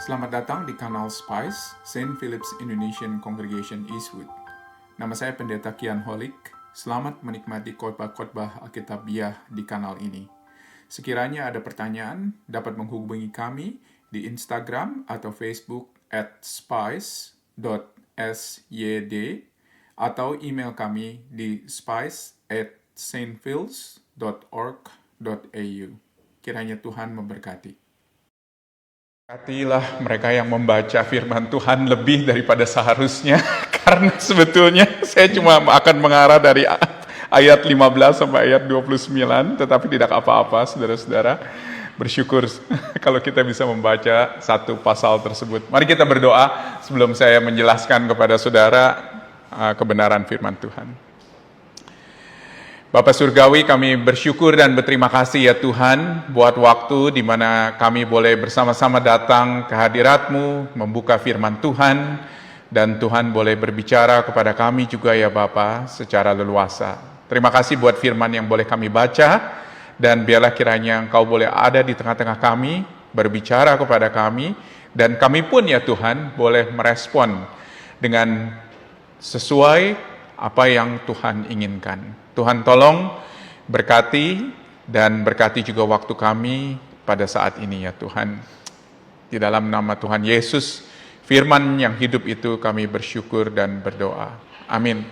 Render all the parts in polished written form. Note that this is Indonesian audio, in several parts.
Selamat datang di kanal Spice, St. Philip's Indonesian Congregation Eastwood. Nama saya Pendeta Kian Holik. Selamat menikmati khotbah-khotbah Alkitabiah di kanal ini. Sekiranya ada pertanyaan, dapat menghubungi kami di Instagram atau Facebook @spice.syd atau email kami di spice@stphils.org.au. Kiranya Tuhan memberkati. Berkatilah mereka yang membaca firman Tuhan lebih daripada seharusnya, karena sebetulnya saya cuma akan mengarah dari ayat 15 sampai ayat 29, tetapi tidak apa-apa, saudara-saudara. Bersyukur kalau kita bisa membaca satu pasal tersebut. Mari kita berdoa sebelum saya menjelaskan kepada saudara kebenaran firman Tuhan. Bapa Surgawi, kami bersyukur dan berterima kasih ya Tuhan buat waktu di mana kami boleh bersama-sama datang ke hadirat-Mu, membuka firman Tuhan, dan Tuhan boleh berbicara kepada kami juga ya Bapa secara leluasa. Terima kasih buat firman yang boleh kami baca, dan biarlah kiranya Engkau boleh ada di tengah-tengah kami, berbicara kepada kami, dan kami pun ya Tuhan boleh merespon dengan sesuai apa yang Tuhan inginkan. Tuhan tolong berkati dan berkati juga waktu kami pada saat ini ya Tuhan. Di dalam nama Tuhan Yesus, firman yang hidup itu kami bersyukur dan berdoa. Amin.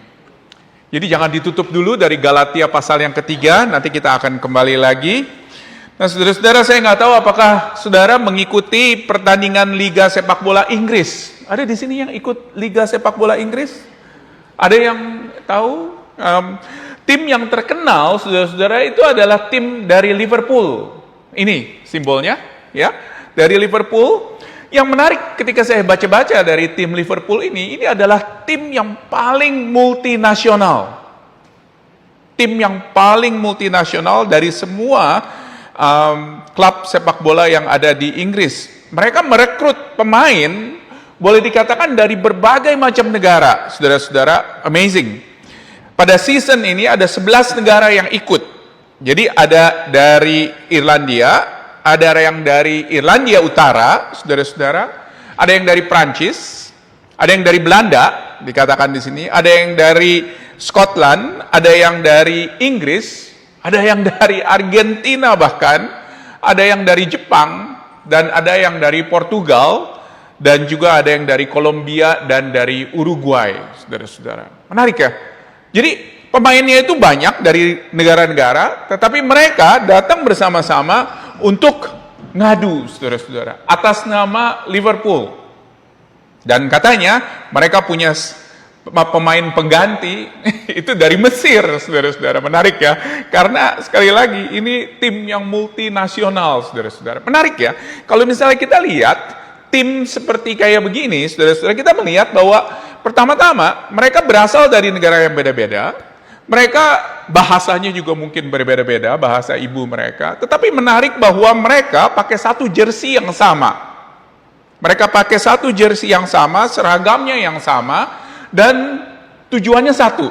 Jadi jangan ditutup dulu dari Galatia pasal yang ketiga, nanti kita akan kembali lagi. Nah saudara-saudara, saya nggak tahu apakah saudara mengikuti pertandingan Liga Sepak Bola Inggris. Ada di sini yang ikut Liga Sepak Bola Inggris? Ada yang tahu? Tim yang terkenal, saudara-saudara, itu adalah tim dari Liverpool. Ini simbolnya, ya, dari Liverpool. Yang menarik ketika saya baca-baca dari tim Liverpool ini adalah tim yang paling multinasional. Tim yang paling multinasional dari semua klub sepak bola yang ada di Inggris. Mereka merekrut pemain, boleh dikatakan dari berbagai macam negara, saudara-saudara, amazing. Pada season ini ada 11 negara yang ikut. Jadi ada dari Irlandia, ada yang dari Irlandia Utara, saudara-saudara, ada yang dari Prancis, ada yang dari Belanda, dikatakan di sini, ada yang dari Scotland, ada yang dari Inggris, ada yang dari Argentina bahkan, ada yang dari Jepang, dan ada yang dari Portugal, dan juga ada yang dari Kolombia dan dari Uruguay, saudara-saudara. Menarik ya? Jadi pemainnya itu banyak dari negara-negara, tetapi mereka datang bersama-sama untuk ngadu, saudara-saudara, atas nama Liverpool. Dan katanya mereka punya pemain pengganti itu dari Mesir, saudara-saudara. Menarik ya, karena sekali lagi ini tim yang multinasional, saudara-saudara. Menarik ya, kalau misalnya kita lihat tim seperti kayak begini, saudara-saudara, kita melihat bahwa pertama-tama mereka berasal dari negara yang beda-beda. Mereka bahasanya juga mungkin berbeda-beda, bahasa ibu mereka. Tetapi menarik bahwa mereka pakai satu jersey yang sama. Mereka pakai satu jersey yang sama, seragamnya yang sama, dan tujuannya satu.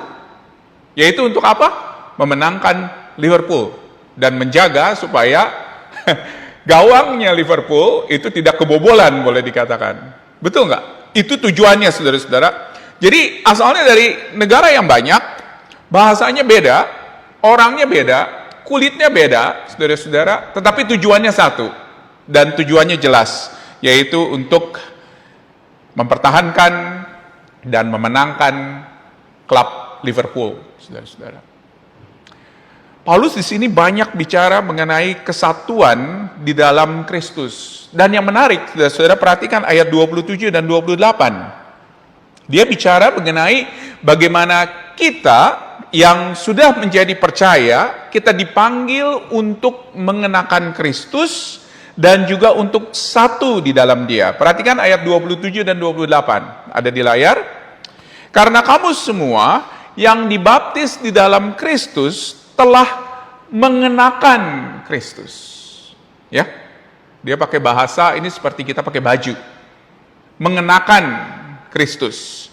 Yaitu untuk apa? Memenangkan Liverpool dan menjaga supaya gawangnya Liverpool itu tidak kebobolan, boleh dikatakan. Betul nggak? Itu tujuannya, saudara-saudara. Jadi asalnya dari negara yang banyak, bahasanya beda, orangnya beda, kulitnya beda, saudara-saudara, tetapi tujuannya satu, dan tujuannya jelas, yaitu untuk mempertahankan dan memenangkan klub Liverpool, saudara-saudara. Paulus di sini banyak bicara mengenai kesatuan di dalam Kristus. Dan yang menarik, saudara perhatikan ayat 27 dan 28. Dia bicara mengenai bagaimana kita yang sudah menjadi percaya, kita dipanggil untuk mengenakan Kristus dan juga untuk satu di dalam Dia. Perhatikan ayat 27 dan 28. Ada di layar. Karena kamu semua yang dibaptis di dalam Kristus telah mengenakan Kristus. Ya, dia pakai bahasa ini seperti kita pakai baju. Mengenakan Kristus.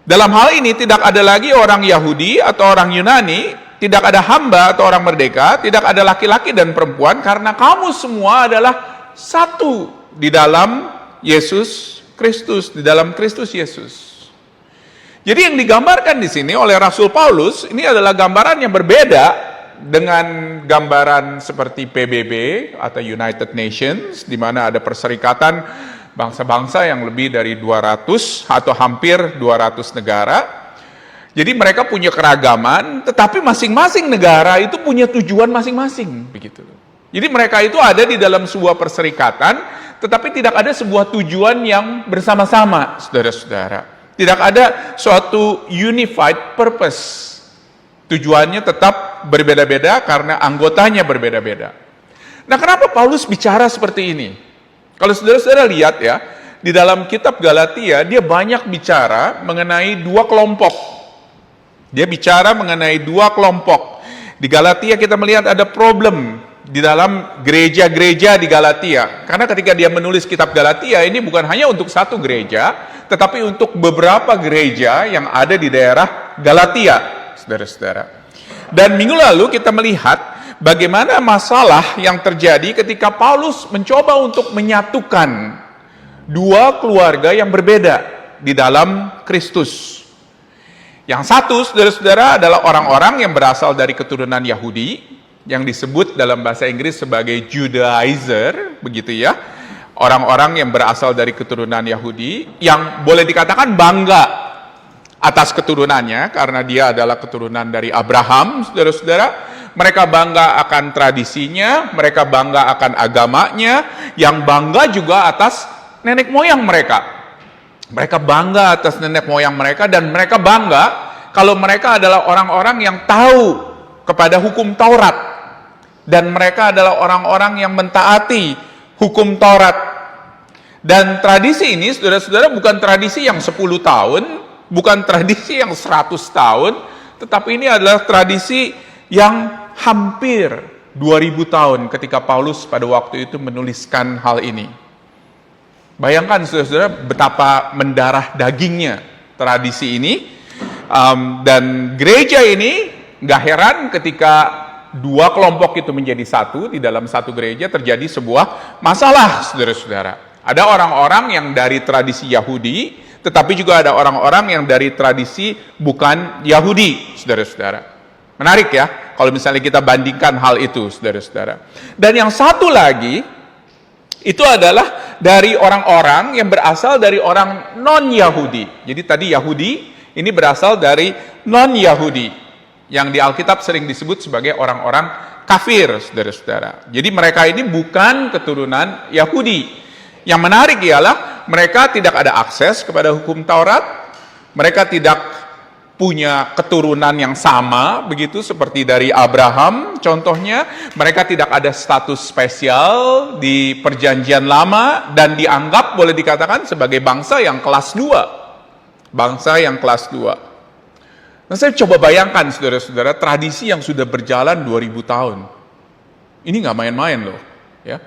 Dalam hal ini tidak ada lagi orang Yahudi atau orang Yunani, tidak ada hamba atau orang merdeka, tidak ada laki-laki dan perempuan, karena kamu semua adalah satu di dalam Yesus Kristus, di dalam Kristus Yesus. Jadi yang digambarkan di sini oleh Rasul Paulus ini adalah gambaran yang berbeda dengan gambaran seperti PBB atau United Nations, di mana ada perserikatan bangsa-bangsa yang lebih dari 200 atau hampir 200 negara. Jadi mereka punya keragaman, tetapi masing-masing negara itu punya tujuan masing-masing, begitu. Jadi mereka itu ada di dalam sebuah perserikatan, tetapi tidak ada sebuah tujuan yang bersama-sama, saudara-saudara. Tidak ada suatu unified purpose. Tujuannya tetap berbeda-beda karena anggotanya berbeda-beda. Nah, kenapa Paulus bicara seperti ini? Kalau saudara-saudara lihat ya, di dalam kitab Galatia, dia banyak bicara mengenai dua kelompok. Dia bicara mengenai dua kelompok. Di Galatia kita melihat ada problem di dalam gereja-gereja di Galatia. Karena ketika dia menulis kitab Galatia, ini bukan hanya untuk satu gereja, tetapi untuk beberapa gereja yang ada di daerah Galatia, saudara-saudara. Dan minggu lalu kita melihat bagaimana masalah yang terjadi ketika Paulus mencoba untuk menyatukan dua keluarga yang berbeda di dalam Kristus. Yang satu, saudara-saudara, adalah orang-orang yang berasal dari keturunan Yahudi, yang disebut dalam bahasa Inggris sebagai Judaizer, begitu ya. Orang-orang yang berasal dari keturunan Yahudi, yang boleh dikatakan bangga atas keturunannya, karena dia adalah keturunan dari Abraham, saudara-saudara. Mereka bangga akan tradisinya, mereka bangga akan agamanya, yang bangga juga atas nenek moyang mereka. Mereka bangga atas nenek moyang mereka, dan mereka bangga kalau mereka adalah orang-orang yang tahu kepada hukum Taurat, dan mereka adalah orang-orang yang mentaati hukum Taurat. Dan tradisi ini, saudara-saudara, bukan tradisi yang 10 tahun, bukan tradisi yang 100 tahun, tetapi ini adalah tradisi yang hampir 2000 tahun ketika Paulus pada waktu itu menuliskan hal ini. Bayangkan saudara-saudara betapa mendarah dagingnya tradisi ini. Dan gereja ini gak heran ketika dua kelompok itu menjadi satu, di dalam satu gereja terjadi sebuah masalah, saudara-saudara. Ada orang-orang yang dari tradisi Yahudi, tetapi juga ada orang-orang yang dari tradisi bukan Yahudi, saudara-saudara. Menarik ya, kalau misalnya kita bandingkan hal itu, saudara-saudara. Dan yang satu lagi, itu adalah dari orang-orang yang berasal dari orang non-Yahudi. Jadi tadi Yahudi, ini berasal dari non-Yahudi, yang di Alkitab sering disebut sebagai orang-orang kafir, saudara-saudara. Jadi mereka ini bukan keturunan Yahudi. Yang menarik ialah mereka tidak ada akses kepada hukum Taurat, mereka tidak punya keturunan yang sama, begitu seperti dari Abraham contohnya. Mereka tidak ada status spesial di perjanjian lama, dan dianggap boleh dikatakan sebagai bangsa yang kelas 2. Bangsa yang kelas 2. Nah, saya coba bayangkan saudara-saudara, tradisi yang sudah berjalan 2000 tahun. Ini nggak main-main loh, ya.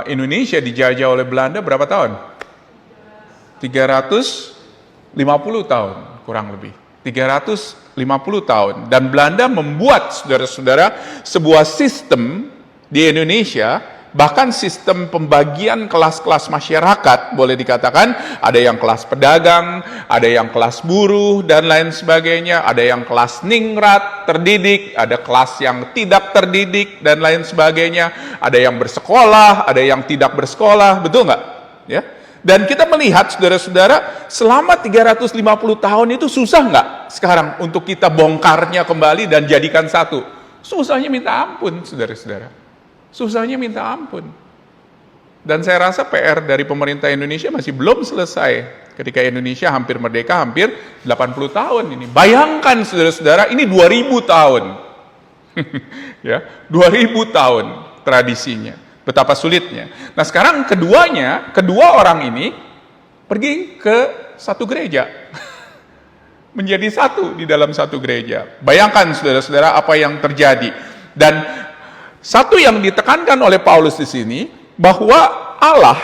Indonesia dijajah oleh Belanda berapa tahun? 350 tahun kurang lebih. 350 tahun. Dan Belanda membuat, saudara-saudara, sebuah sistem di Indonesia, bahkan sistem pembagian kelas-kelas masyarakat, boleh dikatakan, ada yang kelas pedagang, ada yang kelas buruh, dan lain sebagainya, ada yang kelas ningrat, terdidik, ada kelas yang tidak terdidik, dan lain sebagainya, ada yang bersekolah, ada yang tidak bersekolah, betul nggak? Ya. Dan kita melihat, saudara-saudara, selama 350 tahun itu susah nggak sekarang untuk kita bongkarnya kembali dan jadikan satu? Susahnya minta ampun, saudara-saudara. Susahnya minta ampun. Dan saya rasa PR dari pemerintah Indonesia masih belum selesai. Ketika Indonesia hampir merdeka, hampir 80 tahun ini. Bayangkan, saudara-saudara, ini 2000 tahun. Ya, 2000 tahun tradisinya. Betapa sulitnya. Nah, sekarang kedua orang ini pergi ke satu gereja. Menjadi satu di dalam satu gereja. Bayangkan saudara-saudara apa yang terjadi. Dan satu yang ditekankan oleh Paulus di sini, bahwa Allah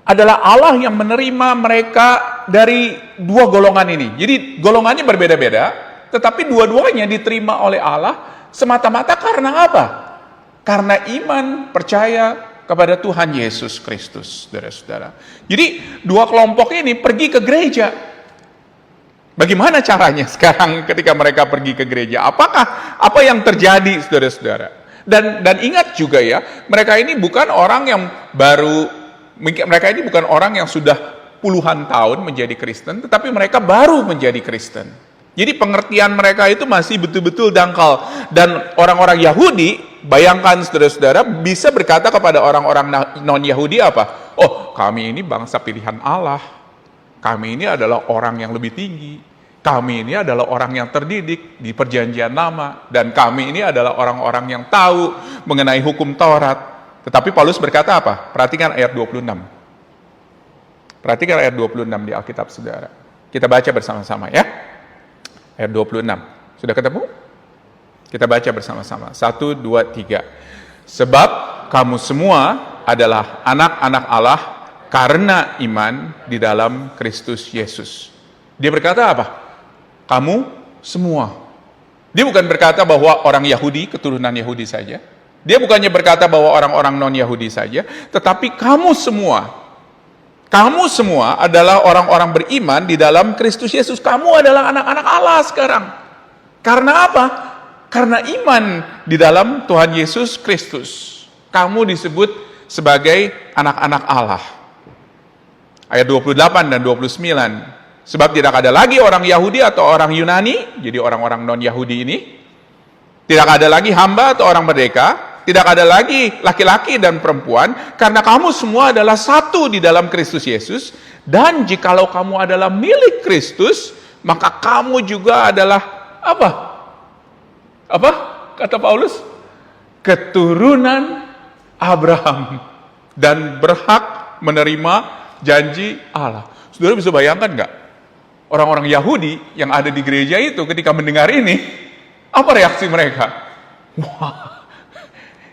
adalah Allah yang menerima mereka dari dua golongan ini. Jadi golongannya berbeda-beda, tetapi dua-duanya diterima oleh Allah semata-mata karena apa? Karena iman, percaya kepada Tuhan Yesus Kristus, saudara-saudara. Jadi dua kelompok ini pergi ke gereja. Bagaimana caranya sekarang ketika mereka pergi ke gereja? Apa yang terjadi, saudara-saudara? Dan ingat juga ya, mereka ini bukan orang yang mereka ini bukan orang yang sudah puluhan tahun menjadi Kristen, tetapi mereka baru menjadi Kristen. Jadi pengertian mereka itu masih betul-betul dangkal. Dan orang-orang Yahudi, bayangkan saudara-saudara, bisa berkata kepada orang-orang non-Yahudi apa? Oh, kami ini bangsa pilihan Allah. Kami ini adalah orang yang lebih tinggi. Kami ini adalah orang yang terdidik di perjanjian lama. Dan kami ini adalah orang-orang yang tahu mengenai hukum Taurat. Tetapi Paulus berkata apa? Perhatikan ayat 26. Perhatikan ayat 26 di Alkitab, saudara. Kita baca bersama-sama ya. Ayat 26. Sudah ketemu? Kita baca bersama-sama. 1, 2, 3. Sebab kamu semua adalah anak-anak Allah karena iman di dalam Kristus Yesus. Dia berkata apa? Kamu semua. Dia bukan berkata bahwa orang Yahudi, keturunan Yahudi saja. Dia bukannya berkata bahwa orang-orang non-Yahudi saja, tetapi kamu semua adalah orang-orang beriman di dalam Kristus Yesus. Kamu adalah anak-anak Allah sekarang. Karena apa? Karena iman di dalam Tuhan Yesus Kristus. Kamu disebut sebagai anak-anak Allah. Ayat 28 dan 29. Sebab tidak ada lagi orang Yahudi atau orang Yunani, jadi orang-orang non-Yahudi ini. Tidak ada lagi hamba atau orang merdeka. Tidak ada lagi laki-laki dan perempuan, karena kamu semua adalah satu di dalam Kristus Yesus. Dan jikalau kamu adalah milik Kristus, maka kamu juga adalah apa? Apa? Kata Paulus? Keturunan Abraham dan berhak menerima janji Allah. Saudara bisa bayangkan nggak? Orang-orang Yahudi yang ada di gereja itu ketika mendengar ini, apa reaksi mereka? Wah,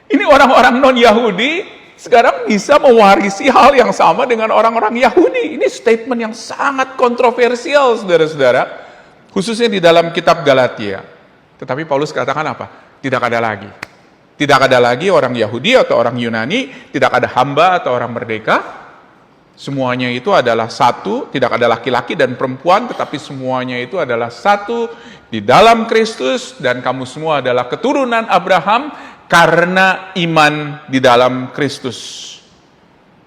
ini orang-orang non-Yahudi sekarang bisa mewarisi hal yang sama dengan orang-orang Yahudi. Ini statement yang sangat kontroversial, saudara-saudara. Khususnya di dalam kitab Galatia. Tetapi Paulus katakan apa? Tidak ada lagi. Tidak ada lagi orang Yahudi atau orang Yunani. Tidak ada hamba atau orang merdeka. Semuanya itu adalah satu. Tidak ada laki-laki dan perempuan. Tetapi semuanya itu adalah satu di dalam Kristus. Dan kamu semua adalah keturunan Abraham karena iman di dalam Kristus.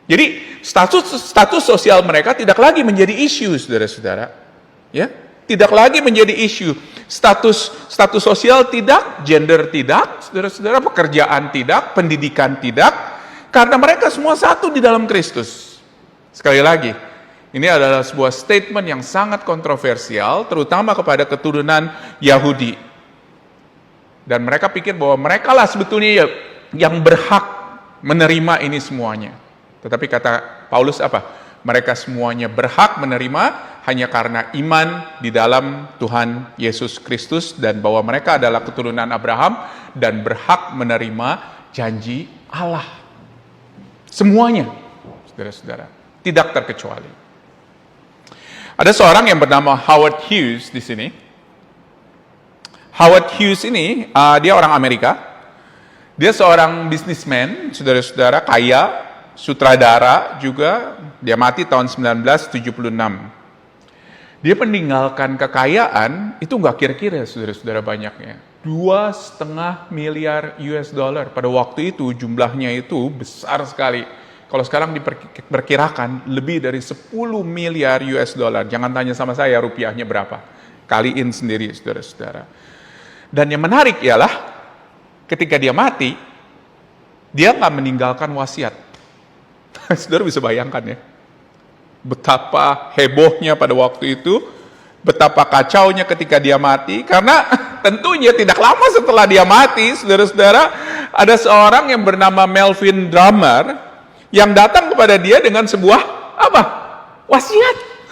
Jadi status sosial mereka tidak lagi menjadi isu, saudara-saudara. Ya, tidak lagi menjadi isu. Status sosial tidak, gender tidak, saudara-saudara, pekerjaan tidak, pendidikan tidak, karena mereka semua satu di dalam Kristus. Sekali lagi, ini adalah sebuah statement yang sangat kontroversial, terutama kepada keturunan Yahudi. Dan mereka pikir bahwa mereka lah sebetulnya yang berhak menerima ini semuanya. Tetapi kata Paulus apa? Mereka semuanya berhak menerima hanya karena iman di dalam Tuhan Yesus Kristus. Dan bahwa mereka adalah keturunan Abraham dan berhak menerima janji Allah. Semuanya, saudara-saudara. Tidak terkecuali. Ada seorang yang bernama Howard Hughes di sini. Howard Hughes ini, dia orang Amerika. Dia seorang bisnismen, saudara-saudara, kaya, sutradara juga. Dia mati tahun 1976. Dia meninggalkan kekayaan, itu nggak kira-kira, saudara-saudara, banyaknya. 2,5 miliar US dollar. Pada waktu itu jumlahnya itu besar sekali. Kalau sekarang diperkirakan lebih dari 10 miliar US dollar. Jangan tanya sama saya rupiahnya berapa. Kaliin sendiri, saudara-saudara. Dan yang menarik ialah ketika dia mati, dia nggak meninggalkan wasiat. Saudara bisa bayangkan ya, betapa hebohnya pada waktu itu, betapa kacaunya ketika dia mati, karena tentunya tidak lama setelah dia mati, saudara-saudara, ada seorang yang bernama Melvin Drummer yang datang kepada dia dengan sebuah apa? Wasiat.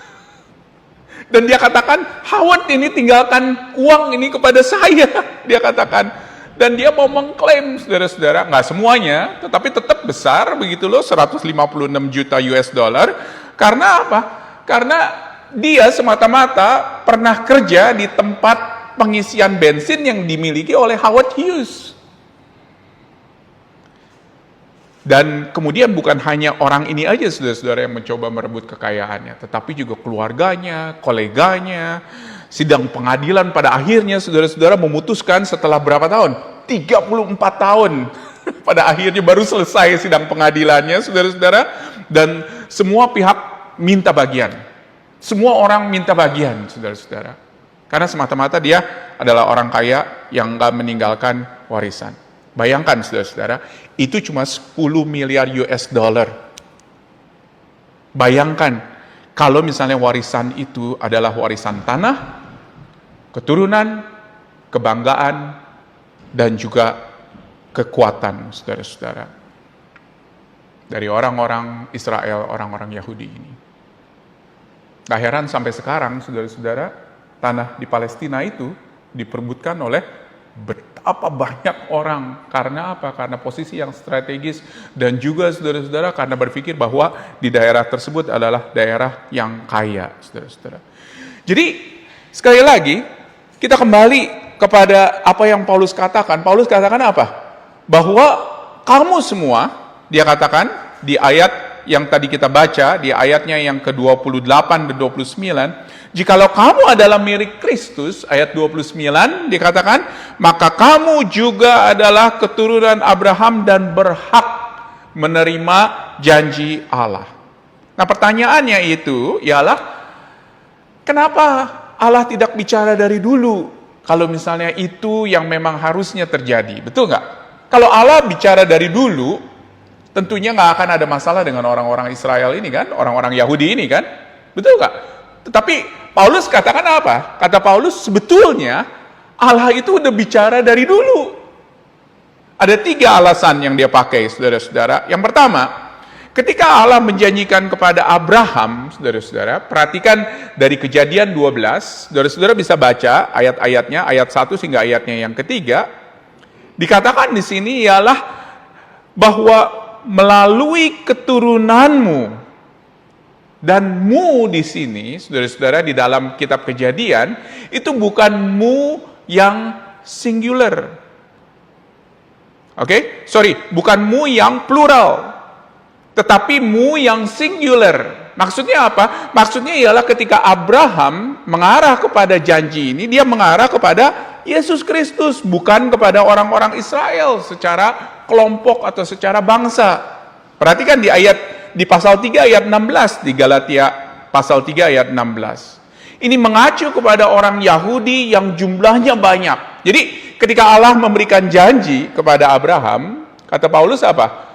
Dan dia katakan, Howard ini tinggalkan uang ini kepada saya. Dia katakan. Dan dia mau mengklaim, saudara-saudara, nggak semuanya, tetapi tetap besar, begitu loh, 156 juta US dollar. Karena apa? Karena dia semata-mata pernah kerja di tempat pengisian bensin yang dimiliki oleh Howard Hughes. Dan kemudian bukan hanya orang ini aja saudara-saudara yang mencoba merebut kekayaannya, tetapi juga keluarganya, koleganya. Sidang pengadilan pada akhirnya saudara-saudara memutuskan setelah berapa tahun? 34 tahun. Pada akhirnya baru selesai sidang pengadilannya saudara-saudara. Dan semua pihak minta bagian. Semua orang minta bagian saudara-saudara. Karena semata-mata dia adalah orang kaya yang gak meninggalkan warisan. Bayangkan saudara-saudara, itu cuma 10 miliar US dollar. Bayangkan, kalau misalnya warisan itu adalah warisan tanah, keturunan, kebanggaan, dan juga kekuatan saudara-saudara. Dari orang-orang Israel, orang-orang Yahudi ini. Gak heran sampai sekarang saudara-saudara, tanah di Palestina itu diperebutkan oleh betapa banyak orang. Karena apa? Karena posisi yang strategis dan juga saudara-saudara karena berpikir bahwa di daerah tersebut adalah daerah yang kaya, saudara-saudara. Jadi sekali lagi kita kembali kepada apa yang Paulus katakan. Paulus katakan apa? Bahwa kamu semua, dia katakan di ayat yang tadi kita baca, di ayatnya yang ke-28 dan 29, jikalau kamu adalah milik Kristus, ayat 29 dikatakan, maka kamu juga adalah keturunan Abraham dan berhak menerima janji Allah. Nah pertanyaannya itu ialah, kenapa Allah tidak bicara dari dulu? Kalau misalnya itu yang memang harusnya terjadi, betul nggak? Kalau Allah bicara dari dulu, tentunya nggak akan ada masalah dengan orang-orang Israel ini kan, orang-orang Yahudi ini kan, betul nggak? Tetapi Paulus katakan apa? Kata Paulus, sebetulnya Allah itu udah bicara dari dulu. Ada 3 alasan yang dia pakai, saudara-saudara. Yang pertama, ketika Allah menjanjikan kepada Abraham, saudara-saudara, perhatikan dari Kejadian 12, saudara-saudara bisa baca ayat-ayatnya, ayat 1 hingga ayatnya yang ketiga, dikatakan di sini ialah bahwa melalui keturunanmu, dan mu di sini, saudara-saudara, di dalam kitab Kejadian, itu bukan mu yang singular. Bukan mu yang plural, tetapi mu yang singular. Maksudnya apa? Maksudnya ialah ketika Abraham mengarah kepada janji ini, dia mengarah kepada Yesus Kristus, bukan kepada orang-orang Israel secara kelompok atau secara bangsa. Perhatikan di pasal 3 ayat 16, di Galatia pasal 3 ayat 16. Ini mengacu kepada orang Yahudi yang jumlahnya banyak. Jadi ketika Allah memberikan janji kepada Abraham, kata Paulus apa?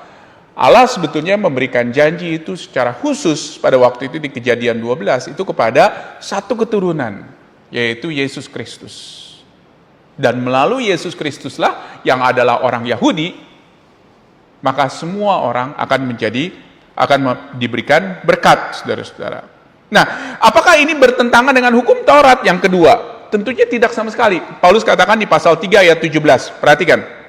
Allah sebetulnya memberikan janji itu secara khusus pada waktu itu di Kejadian 12 itu kepada satu keturunan, yaitu Yesus Kristus. Dan melalui Yesus Kristuslah yang adalah orang Yahudi, maka semua orang akan diberikan berkat, saudara-saudara. Nah, apakah ini bertentangan dengan hukum Taurat yang kedua? Tentunya tidak sama sekali. Paulus katakan di pasal 3 ayat 17, perhatikan.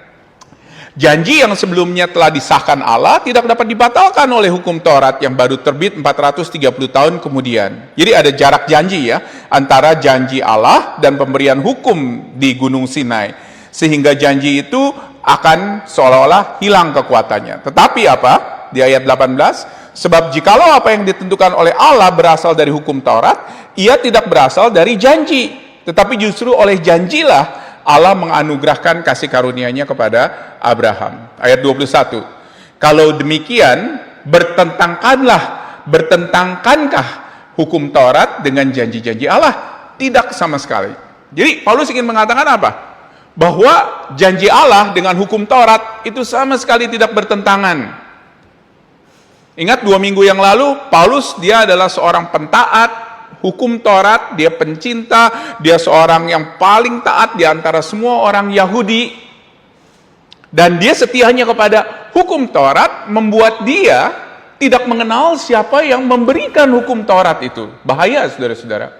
Janji yang sebelumnya telah disahkan Allah tidak dapat dibatalkan oleh hukum Taurat yang baru terbit 430 tahun kemudian. Jadi ada jarak janji ya, antara janji Allah dan pemberian hukum di Gunung Sinai. Sehingga janji itu akan seolah-olah hilang kekuatannya. Tetapi apa? Di ayat 18, sebab jikalau apa yang ditentukan oleh Allah berasal dari hukum Taurat, ia tidak berasal dari janji. Tetapi justru oleh janjilah Allah menganugerahkan kasih karunia-Nya kepada Abraham. Ayat 21. Kalau demikian, bertentangkankah hukum Taurat dengan janji-janji Allah? Tidak sama sekali. Jadi Paulus ingin mengatakan apa? Bahwa janji Allah dengan hukum Taurat itu sama sekali tidak bertentangan. Ingat 2 minggu yang lalu, Paulus dia adalah seorang pentaat hukum Taurat, dia pencinta, dia seorang yang paling taat di antara semua orang Yahudi. Dan dia setianya kepada hukum Taurat membuat dia tidak mengenal siapa yang memberikan hukum Taurat itu. Bahaya, saudara-saudara.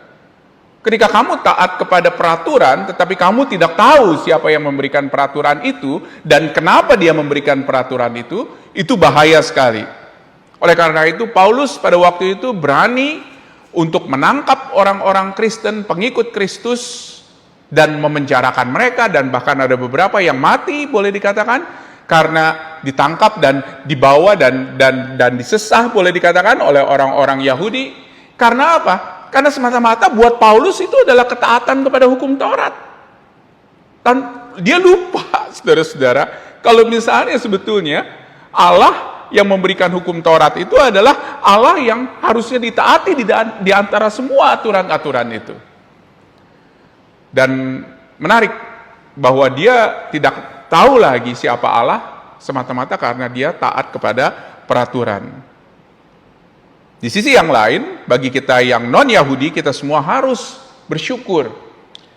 Ketika kamu taat kepada peraturan, tetapi kamu tidak tahu siapa yang memberikan peraturan itu, dan kenapa dia memberikan peraturan itu bahaya sekali. Oleh karena itu, Paulus pada waktu itu berani untuk menangkap orang-orang Kristen, pengikut Kristus, dan memenjarakan mereka, dan bahkan ada beberapa yang mati, boleh dikatakan, karena ditangkap dan dibawa dan disesah boleh dikatakan oleh orang-orang Yahudi. Karena apa? Karena semata-mata buat Paulus itu adalah ketaatan kepada hukum Taurat. Dan dia lupa, saudara-saudara, kalau misalnya sebetulnya Allah yang memberikan hukum Taurat itu adalah Allah yang harusnya ditaati di antara semua aturan-aturan itu. Dan menarik bahwa dia tidak tahu lagi siapa Allah semata-mata karena dia taat kepada peraturan. Di sisi yang lain, bagi kita yang non-Yahudi, kita semua harus bersyukur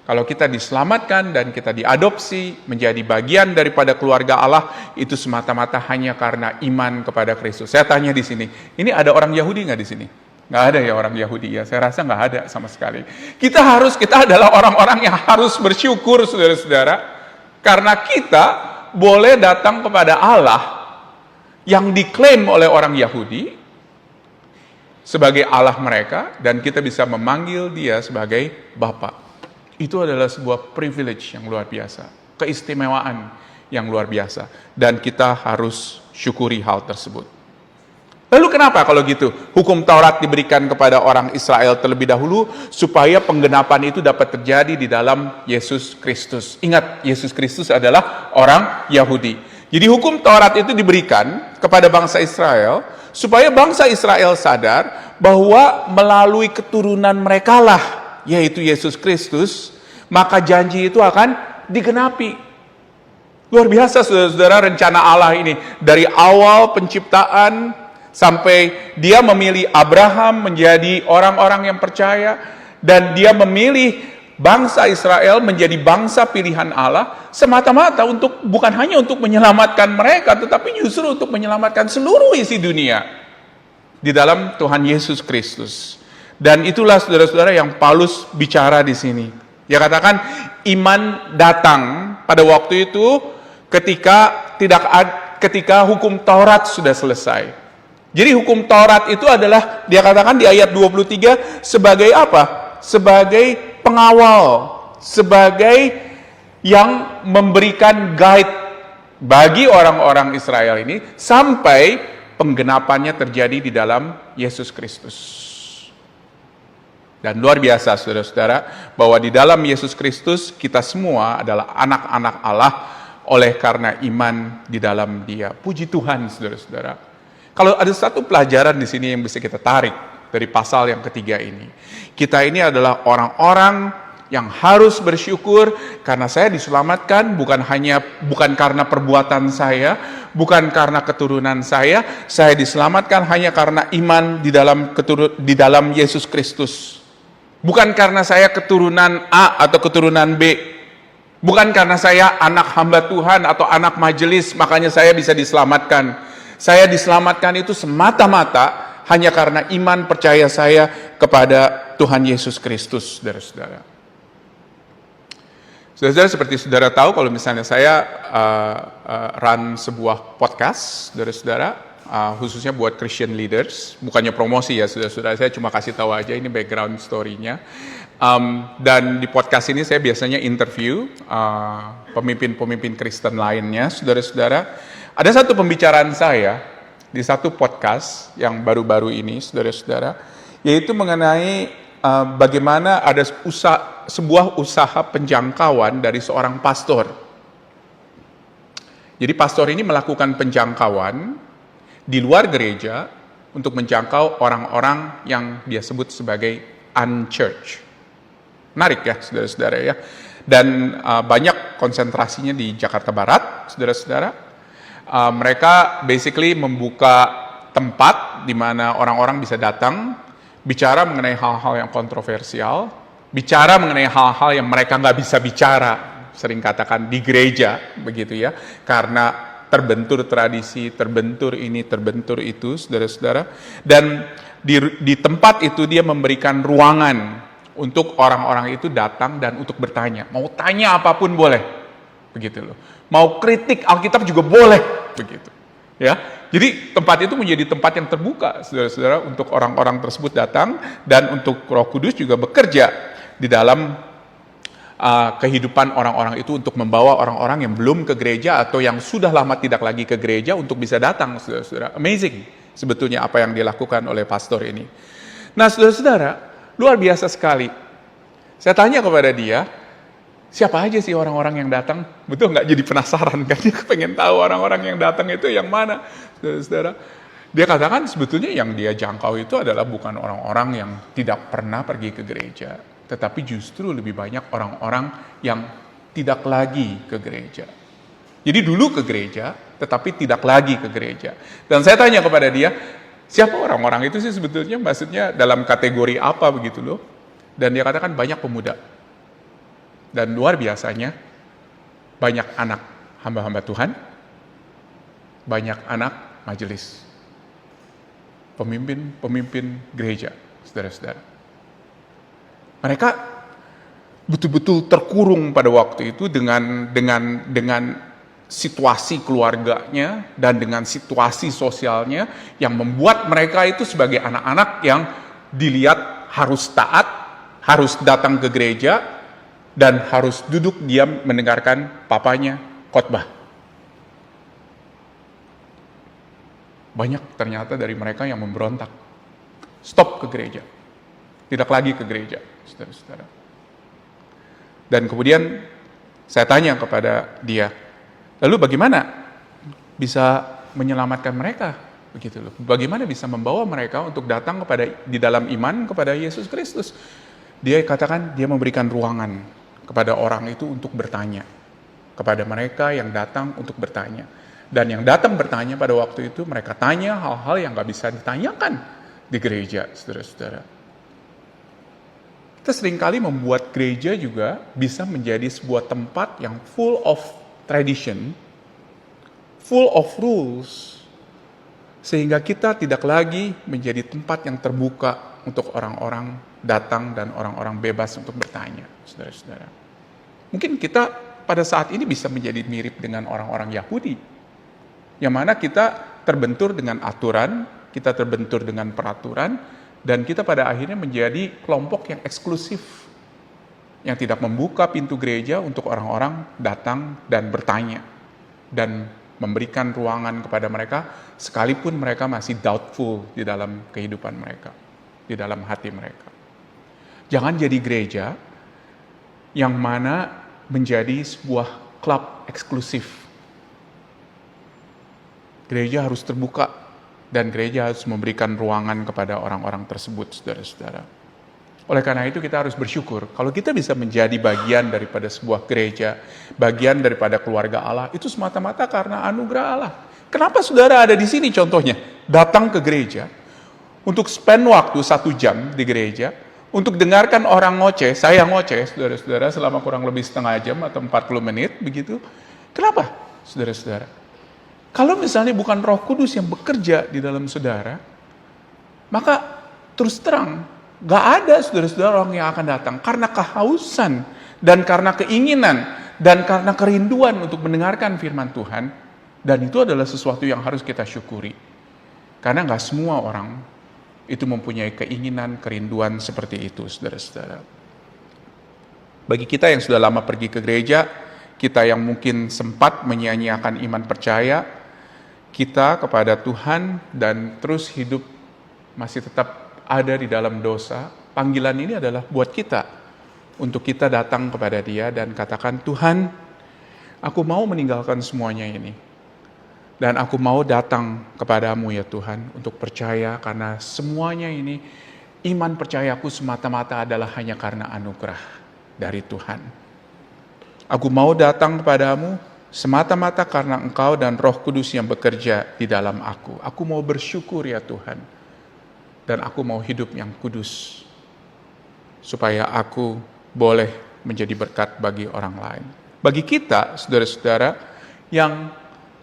kalau kita diselamatkan dan kita diadopsi menjadi bagian daripada keluarga Allah, itu semata-mata hanya karena iman kepada Kristus. Saya tanya di sini, ini ada orang Yahudi nggak di sini? Nggak ada ya orang Yahudi ya, saya rasa nggak ada sama sekali. Kita adalah orang-orang yang harus bersyukur, saudara-saudara, karena kita boleh datang kepada Allah yang diklaim oleh orang Yahudi sebagai Allah mereka, dan kita bisa memanggil dia sebagai Bapa. Itu adalah sebuah privilege yang luar biasa, keistimewaan yang luar biasa, dan kita harus syukuri hal tersebut. Lalu kenapa kalau gitu hukum Taurat diberikan kepada orang Israel terlebih dahulu supaya penggenapan itu dapat terjadi di dalam Yesus Kristus. Ingat, Yesus Kristus adalah orang Yahudi. Jadi hukum Taurat itu diberikan kepada bangsa Israel supaya bangsa Israel sadar bahwa melalui keturunan mereka lah, yaitu Yesus Kristus, maka janji itu akan digenapi. Luar biasa saudara-saudara rencana Allah ini. Dari awal penciptaan sampai dia memilih Abraham menjadi orang-orang yang percaya, dan dia memilih bangsa Israel menjadi bangsa pilihan Allah, semata-mata bukan hanya untuk menyelamatkan mereka, tetapi justru untuk menyelamatkan seluruh isi dunia di dalam Tuhan Yesus Kristus. Dan itulah saudara-saudara yang Paulus bicara di sini. Dia katakan iman datang pada waktu itu ketika hukum Taurat sudah selesai. Jadi hukum Taurat itu adalah, dia katakan di ayat 23, sebagai apa? Sebagai pengawal, sebagai yang memberikan guide bagi orang-orang Israel ini sampai penggenapannya terjadi di dalam Yesus Kristus. Dan luar biasa saudara-saudara, bahwa di dalam Yesus Kristus kita semua adalah anak-anak Allah oleh karena iman di dalam Dia. Puji Tuhan saudara-saudara. Kalau ada satu pelajaran di sini yang bisa kita tarik dari pasal yang ketiga ini, kita ini adalah orang-orang yang harus bersyukur karena saya diselamatkan bukan karena perbuatan saya, bukan karena keturunan saya diselamatkan hanya karena iman di dalam Yesus Kristus. Bukan karena saya keturunan A atau keturunan B. Bukan karena saya anak hamba Tuhan atau anak majelis, makanya saya bisa diselamatkan. Saya diselamatkan itu semata-mata hanya karena iman percaya saya kepada Tuhan Yesus Kristus, saudara-saudara. Saudara-saudara, seperti saudara tahu, kalau misalnya saya run sebuah podcast, saudara-saudara, khususnya buat Christian leaders, bukannya promosi ya saudara-saudara, saya cuma kasih tahu aja ini background story-nya. Dan di podcast ini saya biasanya interview pemimpin-pemimpin Kristen lainnya, saudara-saudara. Ada satu pembicaraan saya di satu podcast yang baru-baru ini, saudara-saudara, yaitu mengenai bagaimana ada sebuah usaha penjangkauan dari seorang pastor. Jadi pastor ini melakukan penjangkauan di luar gereja untuk menjangkau orang-orang yang dia sebut sebagai unchurched. Menarik ya saudara-saudara ya. Dan banyak konsentrasinya di Jakarta Barat, saudara-saudara. Mereka basically membuka tempat di mana orang-orang bisa datang, bicara mengenai hal-hal yang kontroversial, bicara mengenai hal-hal yang mereka nggak bisa bicara, sering katakan di gereja, begitu ya, karena terbentur tradisi, terbentur ini, terbentur itu, saudara-saudara. Dan di tempat itu dia memberikan ruangan untuk orang-orang itu datang dan untuk bertanya. Mau tanya apapun boleh, begitu loh. Mau kritik Alkitab juga boleh, begitu. Ya, jadi tempat itu menjadi tempat yang terbuka, saudara-saudara, untuk orang-orang tersebut datang, dan untuk Roh Kudus juga bekerja di dalam kehidupan orang-orang itu untuk membawa orang-orang yang belum ke gereja atau yang sudah lama tidak lagi ke gereja untuk bisa datang, saudara-saudara. Amazing sebetulnya apa yang dilakukan oleh pastor ini. Nah, saudara-saudara, luar biasa sekali. Saya tanya kepada dia, siapa aja sih orang-orang yang datang? Betul nggak, jadi penasaran kan? Dia pengen tahu orang-orang yang datang itu yang mana, saudara-saudara. Dia katakan sebetulnya yang dia jangkau itu adalah bukan orang-orang yang tidak pernah pergi ke gereja, tetapi justru lebih banyak orang-orang yang tidak lagi ke gereja. Jadi dulu ke gereja, tetapi tidak lagi ke gereja. Dan saya tanya kepada dia, siapa orang-orang itu sih sebetulnya? Maksudnya dalam kategori apa begitu loh? Dan dia katakan banyak pemuda. Dan luar biasanya, banyak anak hamba-hamba Tuhan, banyak anak majelis, pemimpin gereja, saudara-saudara. Mereka betul-betul terkurung pada waktu itu dengan situasi keluarganya dan dengan situasi sosialnya yang membuat mereka itu sebagai anak-anak yang dilihat harus taat, harus datang ke gereja, dan harus duduk diam mendengarkan papanya khotbah. Banyak ternyata dari mereka yang memberontak. Stop ke gereja. Tidak lagi ke gereja, saudara-saudara. Dan kemudian saya tanya kepada dia, lalu bagaimana bisa menyelamatkan mereka? Begitu loh. Bagaimana bisa membawa mereka untuk datang di dalam iman kepada Yesus Kristus? Dia katakan dia memberikan ruangan kepada orang itu untuk bertanya. Kepada mereka yang datang untuk bertanya. Dan yang datang bertanya pada waktu itu, mereka tanya hal-hal yang gak bisa ditanyakan di gereja, saudara-saudara. Kita seringkali membuat gereja juga bisa menjadi sebuah tempat yang full of tradition, full of rules, sehingga kita tidak lagi menjadi tempat yang terbuka untuk orang-orang datang dan orang-orang bebas untuk bertanya, saudara-saudara. Mungkin kita pada saat ini bisa menjadi mirip dengan orang-orang Yahudi, yang mana kita terbentur dengan aturan, kita terbentur dengan peraturan, dan kita pada akhirnya menjadi kelompok yang eksklusif, yang tidak membuka pintu gereja untuk orang-orang datang dan bertanya, dan memberikan ruangan kepada mereka, sekalipun mereka masih doubtful di dalam kehidupan mereka, di dalam hati mereka. Jangan jadi gereja yang mana menjadi sebuah klub eksklusif. Gereja harus terbuka dan gereja harus memberikan ruangan kepada orang-orang tersebut, saudara-saudara. Oleh karena itu kita harus bersyukur kalau kita bisa menjadi bagian daripada sebuah gereja, bagian daripada keluarga Allah, itu semata-mata karena anugerah Allah. Kenapa saudara ada di sini contohnya? Datang ke gereja untuk spend waktu 1 jam di gereja, untuk dengarkan orang ngoceh, saya ngoceh, saudara-saudara, selama kurang lebih setengah jam atau 40 menit, begitu. Kenapa, saudara-saudara? Kalau misalnya bukan Roh Kudus yang bekerja di dalam saudara, maka terus terang, gak ada saudara-saudara orang yang akan datang. Karena kehausan, dan karena keinginan, dan karena kerinduan untuk mendengarkan firman Tuhan, dan itu adalah sesuatu yang harus kita syukuri. Karena gak semua orang itu mempunyai keinginan, kerinduan seperti itu, saudara-saudara. Bagi kita yang sudah lama pergi ke gereja, kita yang mungkin sempat menyia-nyiakan iman percaya kita kepada Tuhan dan terus hidup masih tetap ada di dalam dosa, panggilan ini adalah buat kita, untuk kita datang kepada Dia dan katakan, Tuhan, aku mau meninggalkan semuanya ini. Dan aku mau datang kepadamu ya Tuhan untuk percaya karena semuanya ini iman percayaku semata-mata adalah hanya karena anugerah dari Tuhan. Aku mau datang kepadamu semata-mata karena Engkau dan Roh Kudus yang bekerja di dalam aku. Aku mau bersyukur ya Tuhan. Dan aku mau hidup yang kudus. Supaya aku boleh menjadi berkat bagi orang lain. Bagi kita, saudara-saudara, yang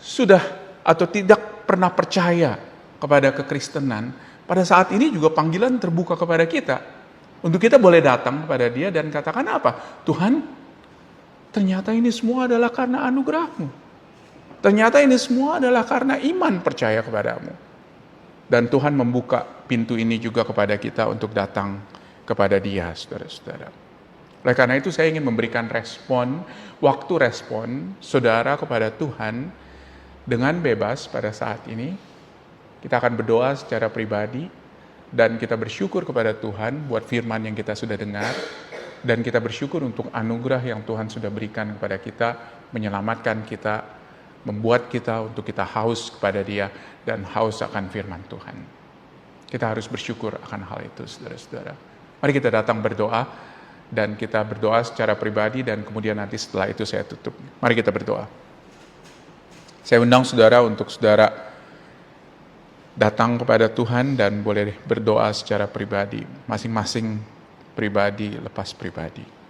sudah atau tidak pernah percaya kepada kekristenan, pada saat ini juga panggilan terbuka kepada kita. Untuk kita boleh datang kepada Dia dan katakan apa? Tuhan, ternyata ini semua adalah karena anugerah-Mu. Ternyata ini semua adalah karena iman percaya kepadamu. Dan Tuhan membuka pintu ini juga kepada kita untuk datang kepada Dia, saudara-saudara. Oleh karena itu saya ingin memberikan waktu respon saudara kepada Tuhan dengan bebas pada saat ini. Kita akan berdoa secara pribadi dan kita bersyukur kepada Tuhan buat firman yang kita sudah dengar. Dan kita bersyukur untuk anugerah yang Tuhan sudah berikan kepada kita, menyelamatkan kita, membuat kita untuk kita haus kepada Dia dan haus akan firman Tuhan. Kita harus bersyukur akan hal itu, saudara-saudara. Mari kita datang berdoa dan kita berdoa secara pribadi dan kemudian nanti setelah itu saya tutup. Mari kita berdoa. Saya undang saudara untuk saudara datang kepada Tuhan dan boleh berdoa secara pribadi, masing-masing pribadi lepas pribadi.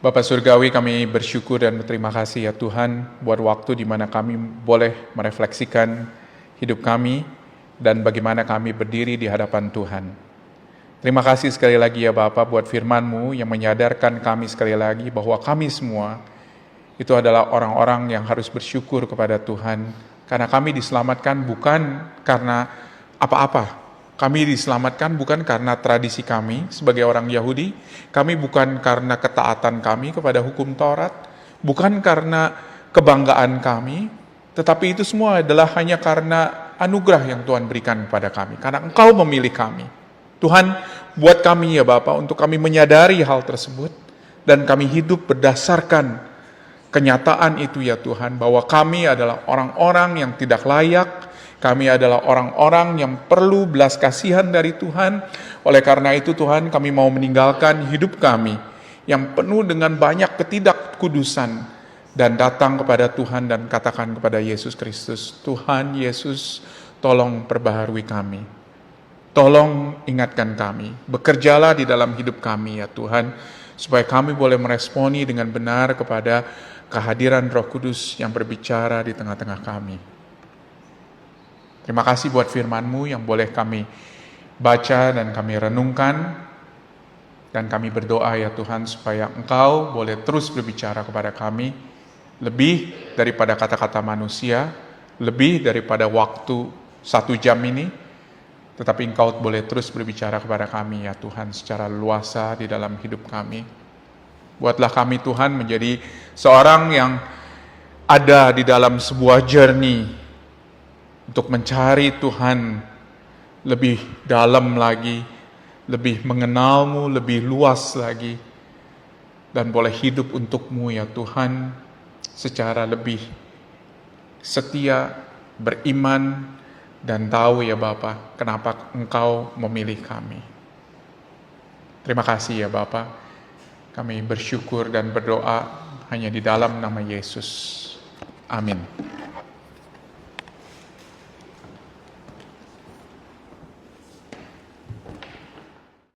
Bapa Surgawi, kami bersyukur dan berterima kasih ya Tuhan buat waktu di mana kami boleh merefleksikan hidup kami dan bagaimana kami berdiri di hadapan Tuhan. Terima kasih sekali lagi ya Bapa buat firman-Mu yang menyadarkan kami sekali lagi bahwa kami semua itu adalah orang-orang yang harus bersyukur kepada Tuhan karena kami diselamatkan bukan karena apa-apa. Kami diselamatkan bukan karena tradisi kami sebagai orang Yahudi, kami bukan karena ketaatan kami kepada hukum Taurat, bukan karena kebanggaan kami, tetapi itu semua adalah hanya karena anugerah yang Tuhan berikan kepada kami, karena Engkau memilih kami. Tuhan, buat kami ya Bapa, untuk kami menyadari hal tersebut, dan kami hidup berdasarkan kenyataan itu ya Tuhan, bahwa kami adalah orang-orang yang tidak layak. Kami adalah orang-orang yang perlu belas kasihan dari Tuhan. Oleh karena itu Tuhan, kami mau meninggalkan hidup kami yang penuh dengan banyak ketidakkudusan dan datang kepada Tuhan dan katakan kepada Yesus Kristus, Tuhan Yesus, tolong perbaharui kami. Tolong ingatkan kami. Bekerjalah di dalam hidup kami ya Tuhan, supaya kami boleh meresponi dengan benar kepada kehadiran Roh Kudus yang berbicara di tengah-tengah kami. Terima kasih buat firman-Mu yang boleh kami baca dan kami renungkan. Dan kami berdoa ya Tuhan supaya Engkau boleh terus berbicara kepada kami. Lebih daripada kata-kata manusia, lebih daripada waktu 1 jam ini. Tetapi Engkau boleh terus berbicara kepada kami ya Tuhan secara luasa di dalam hidup kami. Buatlah kami Tuhan menjadi seorang yang ada di dalam sebuah journey untuk mencari Tuhan lebih dalam lagi, lebih mengenal-Mu, lebih luas lagi, dan boleh hidup untuk-Mu ya Tuhan, secara lebih setia, beriman, dan tahu ya Bapa, kenapa Engkau memilih kami. Terima kasih ya Bapa, kami bersyukur dan berdoa hanya di dalam nama Yesus. Amin.